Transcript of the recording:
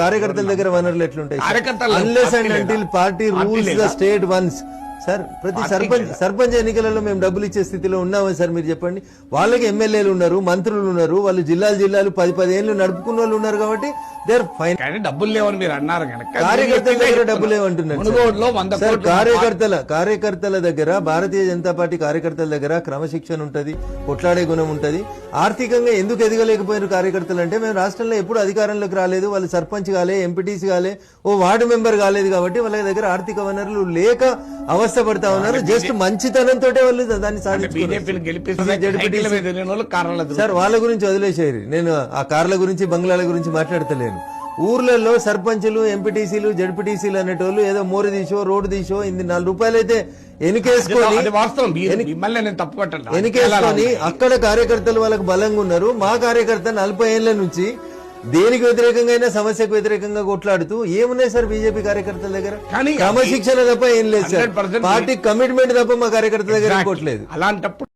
కార్యకర్తల దగ్గర వనరులు ఎట్లుంటాయి? Unless and until party rules the state once. Sir ప్రతి సర్పంచ్ ఎన్నికలలో మేము డబ్బులు ఇచ్చే స్థితిలో ఉన్నామా సార్? మీరు చెప్పండి. వాళ్ళకి ఎమ్మెల్యేలు ఉన్నారు, మంత్రులు ఉన్నారు, వాళ్ళు జిల్లాలు 10 ఏళ్ళు నడుపుకున్న వాళ్ళు ఉన్నారు కాబట్టి దే ఆర్ ఫైన్. డబ్బులు లేవని మీరు అన్నారు కనుక కార్యకర్తల దగ్గర డబ్బులు లేవంటున్నారు సార్. కార్యకర్తల దగ్గర, భారతీయ జనతా పార్టీ కార్యకర్తల దగ్గర క్రమశిక్షణ ఉంటది, కొట్లాడే గుణం ఉంటది. ఆర్థికంగా ఎందుకు ఎదగలేకపోయిన కార్యకర్తలు అంటే మేము రాష్ట్రంలో ఎప్పుడు అధికారంలోకి రాలేదు, వాళ్ళు సర్పంచ్ కాలే, ఎంపీటీసీ కాలే, ఓ వార్డు మెంబర్ కాలేదు కాబట్టి వాళ్ళ దగ్గర ఆర్థిక వనరులు లేక అవస్థపడతా ఉన్నారు. జస్ట్ మంచితనంతో వాళ్ళు దాన్ని సాధించుకున్నారు సార్. వాళ్ళ గురించి వదిలేసేది, నేను ఆ కార్ల గురించి బంగ్లాల గురించి మాట్లాడతలేను. ఊర్లలో సర్పంచులు, ఎంపీటీసీలు, జడ్పీటీసీలు అనేటోళ్ళు ఏదో మోరు తీసో, రోడ్డు తీసో, 4 రూపాయలు అయితే ఎనికేసుకొని అక్కడ కార్యకర్తలు వాళ్ళకి బలంగా ఉన్నారు. మా కార్యకర్త 40 ఏళ్ల నుంచి దేనికి వ్యతిరేకంగా అయినా సమస్యకు వ్యతిరేకంగా కొట్లాడుతూ ఏమున్నాయి సార్ బీజేపీ కార్యకర్తల దగ్గర? క్రమశిక్షణ తప్ప ఏం లేదు సార్. పార్టీ కమిట్మెంట్ తప్ప మా కార్యకర్తల దగ్గర కొట్టలేదు. అలాంటప్పుడు